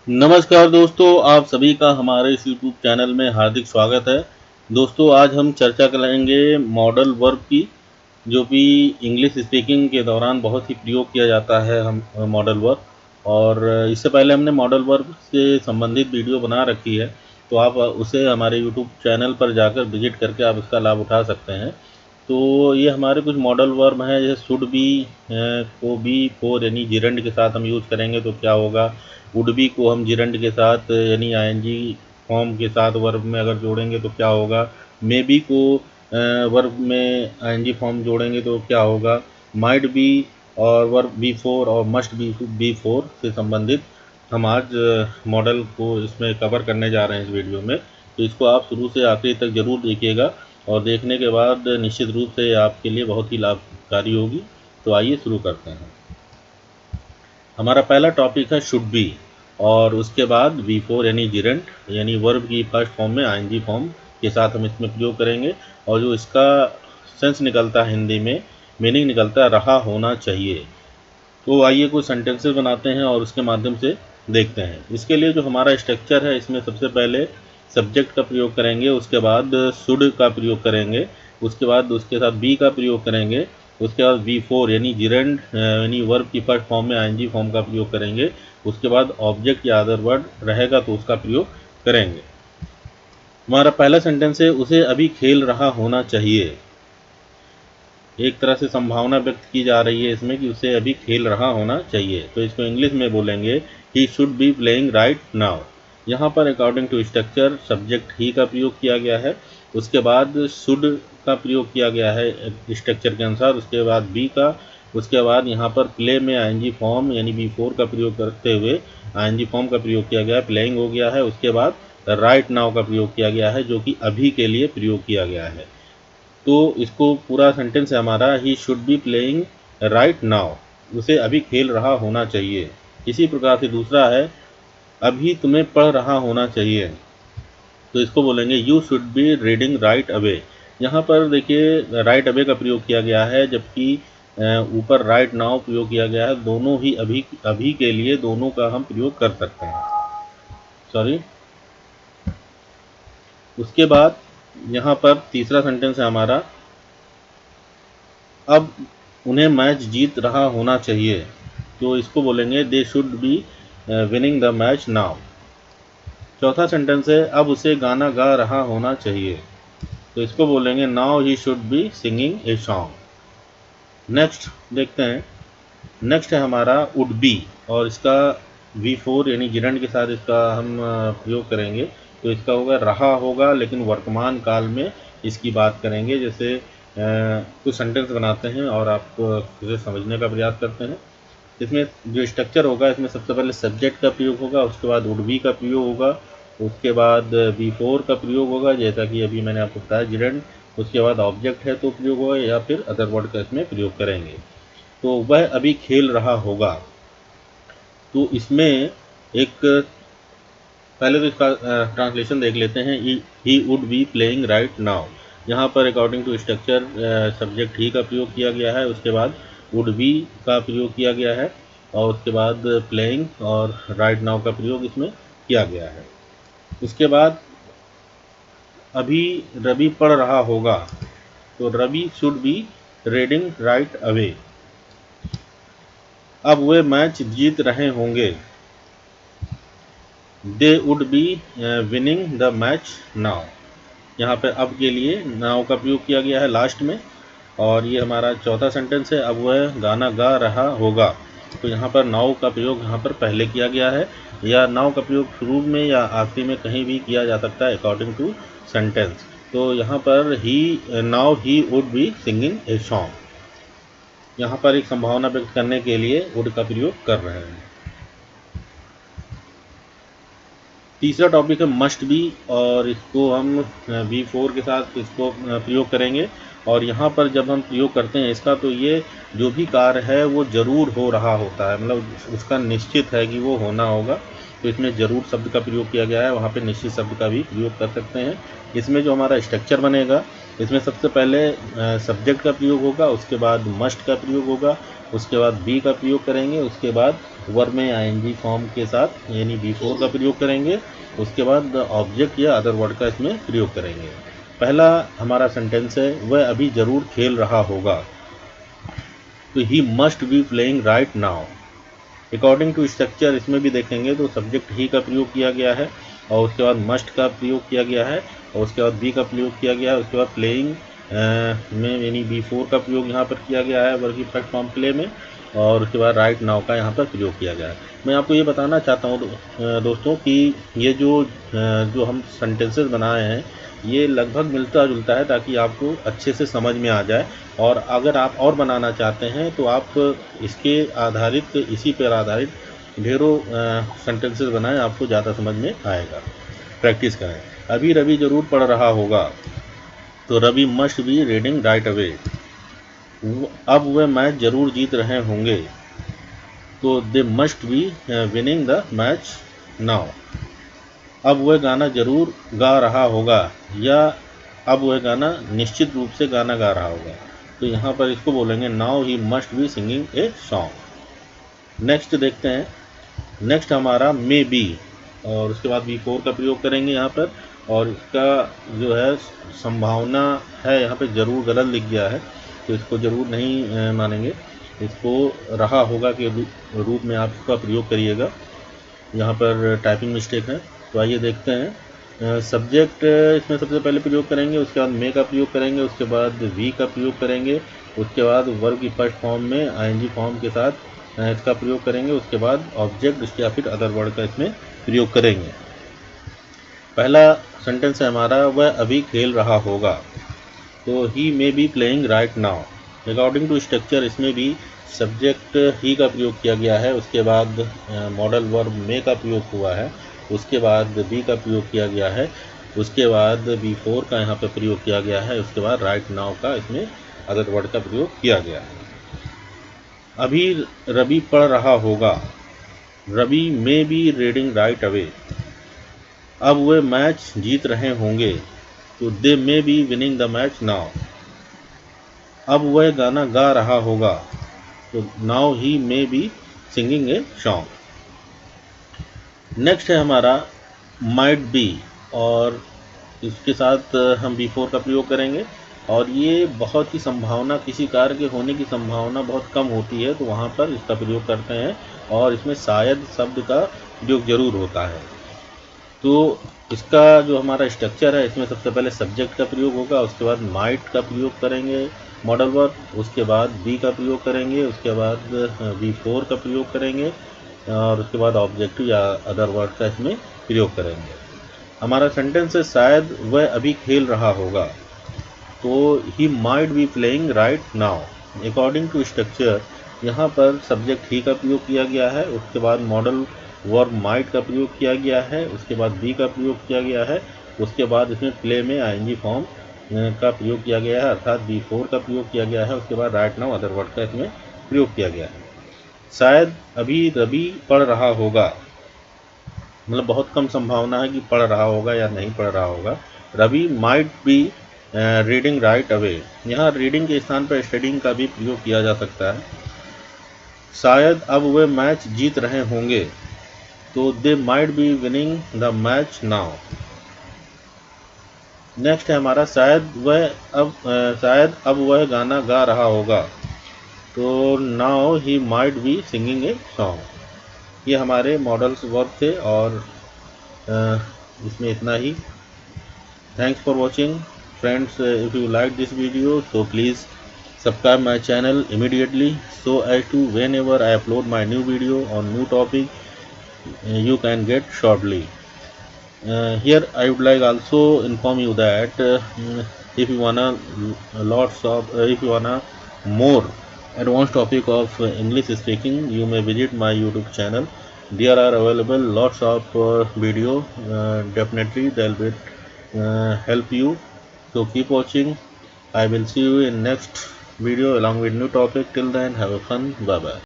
नमस्कार दोस्तों, आप सभी का हमारे इस यूट्यूब चैनल में हार्दिक स्वागत है। दोस्तों, आज हम चर्चा करेंगे मॉडल वर्ब की, जो कि इंग्लिश स्पीकिंग के दौरान बहुत ही प्रयोग किया जाता है। हम मॉडल वर्ब, और इससे पहले हमने मॉडल वर्ब से संबंधित वीडियो बना रखी है, तो आप उसे हमारे यूट्यूब चैनल पर जाकर विजिट करके आप इसका लाभ उठा सकते हैं। तो ये हमारे कुछ मॉडल वर्ब हैं, जैसे शुड बी को बी फोर यानी जिरंड के साथ हम यूज़ करेंगे तो क्या होगा। वुड बी को हम जिरंड के साथ यानी आईएनजी फॉर्म के साथ वर्ब में अगर जोड़ेंगे तो क्या होगा। मे बी को वर्ब में आईएनजी फॉर्म जोड़ेंगे तो क्या होगा। माइट बी और वर्ब बी फोर और मस्ट बी फोर से संबंधित हम आज मॉडल को इसमें कवर करने जा रहे हैं इस वीडियो में। तो इसको आप शुरू से आखिरी तक ज़रूर देखिएगा, और देखने के बाद निश्चित रूप से आपके लिए बहुत ही लाभकारी होगी। तो आइए शुरू करते हैं। हमारा पहला टॉपिक है शुड बी, और उसके बाद बी फोर यानी जिरंट यानी वर्ब की फर्स्ट फॉर्म में आईएनजी फॉर्म के साथ हम इसमें प्रयोग करेंगे। और जो इसका सेंस निकलता है हिंदी में, मीनिंग निकलता है रहा होना चाहिए। तो आइए कुछ सेंटेंसेस बनाते हैं और उसके माध्यम से देखते हैं। इसके लिए जो हमारा स्ट्रक्चर है, इसमें सबसे पहले सब्जेक्ट का प्रयोग करेंगे, उसके बाद शुड का प्रयोग करेंगे, उसके बाद उसके साथ बी का प्रयोग करेंगे, उसके बाद बी फोर यानी जिरंड यानी वर्ब की फर्स्ट फॉर्म में आईएनजी फॉर्म का प्रयोग करेंगे, उसके बाद ऑब्जेक्ट या अदर वर्ड रहेगा तो उसका प्रयोग करेंगे। हमारा पहला सेंटेंस है, उसे अभी खेल रहा होना चाहिए। एक तरह से संभावना व्यक्त की जा रही है इसमें कि उसे अभी खेल रहा होना चाहिए। तो इसको इंग्लिश में बोलेंगे he should be playing right now. यहाँ पर अकॉर्डिंग टू स्ट्रक्चर सब्जेक्ट ही का प्रयोग किया गया है, उसके बाद शुड का प्रयोग किया गया है स्ट्रक्चर के अनुसार, उसके बाद बी का, उसके बाद यहाँ पर प्ले में आईएनजी फॉर्म यानी बी फोर का प्रयोग करते हुए आईएनजी फॉर्म का प्रयोग किया गया है, प्लेइंग हो गया है। उसके बाद राइट नाउ का प्रयोग किया गया है, जो कि अभी के लिए प्रयोग किया गया है। तो इसको पूरा सेंटेंस है हमारा, he should be playing right now, उसे अभी खेल रहा होना चाहिए। इसी प्रकार से दूसरा है, अभी तुम्हें पढ़ रहा होना चाहिए। तो इसको बोलेंगे you should be reading right away. यहाँ पर देखिए राइट अवे का प्रयोग किया गया है, जबकि ऊपर राइट नाउ प्रयोग किया गया है। दोनों ही अभी के लिए दोनों का हम प्रयोग कर सकते हैं। सॉरी। उसके बाद यहाँ पर तीसरा सेंटेंस है हमारा, अब उन्हें मैच जीत रहा होना चाहिए। तो इसको बोलेंगे they should be winning the match now. चौथा सेंटेंस है, अब उसे गाना गा रहा होना चाहिए। तो इसको बोलेंगे now he should be singing a song. Next देखते हैं। नेक्स्ट है हमारा वुड बी, और इसका वी फोर यानी जिरंड के साथ इसका हम प्रयोग करेंगे। तो इसका होगा रहा होगा, लेकिन वर्तमान काल में इसकी बात करेंगे। जैसे कुछ सेंटेंस बनाते हैं और आपको इसे समझने का प्रयास करते हैं। इसमें जो स्ट्रक्चर होगा, इसमें सबसे पहले सब्जेक्ट का प्रयोग होगा, उसके बाद वुड बी का प्रयोग होगा, उसके बाद बी फोर का प्रयोग होगा, जैसा कि अभी मैंने आपको बताया जिरंड। उसके बाद ऑब्जेक्ट है तो प्रयोग होगा, या फिर अदर वर्ड का इसमें प्रयोग करेंगे। तो वह अभी खेल रहा होगा। तो इसमें एक पहले तो इसका ट्रांसलेशन देख लेते हैं। ही would B playing right now. यहाँ पर अकॉर्डिंग टू स्ट्रक्चर सब्जेक्ट ही का प्रयोग किया गया है, उसके बाद वुड बी का प्रयोग किया गया है, और उसके बाद प्लेइंग और राइट नाउ का प्रयोग इसमें किया गया है। उसके बाद अभी रवि पढ़ रहा होगा। तो Ravi should be reading right away. अब वे मैच जीत रहे होंगे। They would be winning the match now. यहाँ पे अब के लिए नाउ का प्रयोग किया गया है लास्ट में। और ये हमारा चौथा सेंटेंस है, अब वह गाना गा रहा होगा। तो यहाँ पर नाउ का प्रयोग यहाँ पर पहले किया गया है, या नाउ का प्रयोग शुरू में या आखिरी में कहीं भी किया जा सकता है अकॉर्डिंग टू सेंटेंस। तो यहाँ पर ही now he would be singing a song. यहाँ पर एक संभावना व्यक्त करने के लिए वुड का प्रयोग कर रहे हैं। तीसरा टॉपिक है मस्ट बी, और इसको हम बी फोर के साथ इसको प्रयोग करेंगे। और यहाँ पर जब हम प्रयोग करते हैं इसका, तो ये जो भी कार्य है वो ज़रूर हो रहा होता है, मतलब उसका निश्चित है कि वो होना होगा। तो इसमें ज़रूर शब्द का प्रयोग किया गया है, वहाँ पे निश्चित शब्द का भी प्रयोग कर सकते हैं। इसमें जो हमारा स्ट्रक्चर बनेगा इसमें सबसे पहले सब्जेक्ट का प्रयोग होगा, उसके बाद मस्ट का प्रयोग होगा, उसके बाद बी का प्रयोग करेंगे, उसके बाद वर्ब में आईएनजी फॉर्म के साथ यानी B4 का प्रयोग करेंगे, उसके बाद ऑब्जेक्ट या अदर वर्ड का इसमें प्रयोग करेंगे। पहला हमारा सेंटेंस है, वह अभी ज़रूर खेल रहा होगा। तो he must be playing right now. According to structure इसमें भी देखेंगे तो सब्जेक्ट ही का प्रयोग किया गया है, और उसके बाद मस्ट का प्रयोग किया गया है, और उसके बाद बी का प्रयोग किया गया है, उसके बाद प्लेइंग में यानी B4 का प्रयोग यहाँ पर किया गया है वर्ब की फर्स्ट फॉर्म प्ले में, और उसके बाद राइट नाउ का यहाँ पर प्रयोग किया गया है। मैं आपको ये बताना चाहता हूँ दोस्तों कि ये जो हम सेंटेंसेस बनाए हैं ये लगभग मिलता जुलता है, ताकि आपको अच्छे से समझ में आ जाए। और अगर आप और बनाना चाहते हैं तो आप इसके आधारित इसी पर आधारित ढेरों सेंटेंसेस बनाएं, आपको ज़्यादा समझ में आएगा। प्रैक्टिस करें। अभी रवि ज़रूर पढ़ रहा होगा। तो Ravi must be reading right away. अब वह मैच ज़रूर जीत रहे होंगे। तो they must be winning the match now. अब वह गाना ज़रूर गा रहा होगा, या अब वह गाना निश्चित रूप से गाना गा रहा होगा। तो यहाँ पर इसको बोलेंगे now he must B singing a song. Next देखते हैं। नेक्स्ट हमारा मे बी, और उसके बाद B4 का प्रयोग करेंगे यहाँ पर, और इसका जो है संभावना है यहाँ पे ज़रूर गलत लिख गया है, तो इसको ज़रूर नहीं मानेंगे, इसको रहा होगा के रूप में आप इसका प्रयोग करिएगा। यहाँ पर टाइपिंग मिस्टेक है। तो आइए देखते हैं। सब्जेक्ट इसमें सबसे पहले प्रयोग करेंगे, उसके बाद मे का प्रयोग करेंगे, उसके बाद वी का प्रयोग करेंगे, उसके बाद वर्ब की फर्स्ट फॉर्म में आईएनजी फॉर्म के साथ इसका प्रयोग करेंगे, उसके बाद ऑब्जेक्ट या फिर अदर वर्ड का इसमें प्रयोग करेंगे। पहला सेंटेंस है हमारा, वह अभी खेल रहा होगा। तो he may be playing right now. According to structure इसमें भी सब्जेक्ट ही का प्रयोग किया गया है, उसके बाद मॉडल वर्ब मे का प्रयोग हुआ है, उसके बाद बी का प्रयोग किया गया है, उसके बाद B4 का यहाँ पर प्रयोग किया गया है, उसके बाद राइट नाउ का इसमें अदर वर्ड का प्रयोग किया गया है। अभी रवि पढ़ रहा होगा। Ravi may be reading right away. अब वे मैच जीत रहे होंगे। तो they may be winning the match now. अब वह गाना गा रहा होगा। तो now he may be singing a song. Next है हमारा माइट बी, और इसके साथ हम B4 का प्रयोग करेंगे, और ये बहुत ही संभावना, किसी कार्य के होने की संभावना बहुत कम होती है, तो वहाँ पर इसका प्रयोग करते हैं, और इसमें शायद शब्द का प्रयोग जरूर होता है। तो इसका जो हमारा स्ट्रक्चर है, इसमें सबसे पहले सब्जेक्ट का प्रयोग होगा, उसके बाद माइट का प्रयोग करेंगे मॉडल वर्ब, उसके बाद बी का प्रयोग करेंगे, उसके बाद B4 का प्रयोग करेंगे, और उसके बाद ऑब्जेक्टिव या अदर वर्ड का इसमें प्रयोग करेंगे। हमारा सेंटेंस है, शायद वह अभी खेल रहा होगा। तो he might be playing right now. According to structure यहाँ पर सब्जेक्ट ही का प्रयोग किया गया है, उसके बाद मॉडल वर्ब माइट का प्रयोग किया गया है, उसके बाद बी का प्रयोग किया गया है, उसके बाद इसमें प्ले में आईएनजी फॉर्म का प्रयोग किया गया है, अर्थात B4 का प्रयोग किया गया है, उसके बाद राइट नाउ अदर वर्ड का इसमें प्रयोग किया गया है। शायद अभी रवि पढ़ रहा होगा, मतलब बहुत कम संभावना है कि पढ़ रहा होगा या नहीं पढ़ रहा होगा। Ravi might be reading right away. यहाँ रीडिंग के स्थान पर स्टडिंग का भी प्रयोग किया जा सकता है। शायद अब वे मैच जीत रहे होंगे। तो they might be winning the match now. Next है हमारा, शायद अब वह गाना गा रहा होगा। तो now he might B singing a song. ये हमारे मॉडल्स वर्ब थे, और इसमें इतना ही। Thanks for watching, friends. If you like this video, so please subscribe my channel immediately, so as to whenever I upload my new video on new topic, you can get shortly. Here I would like also inform you that if you wanna more advanced topic of English speaking, you may visit my YouTube channel. There are available lots of video. Definitely they'll be help you. So keep watching. I will see you in next video along with new topic. Till then, have a fun. Bye bye.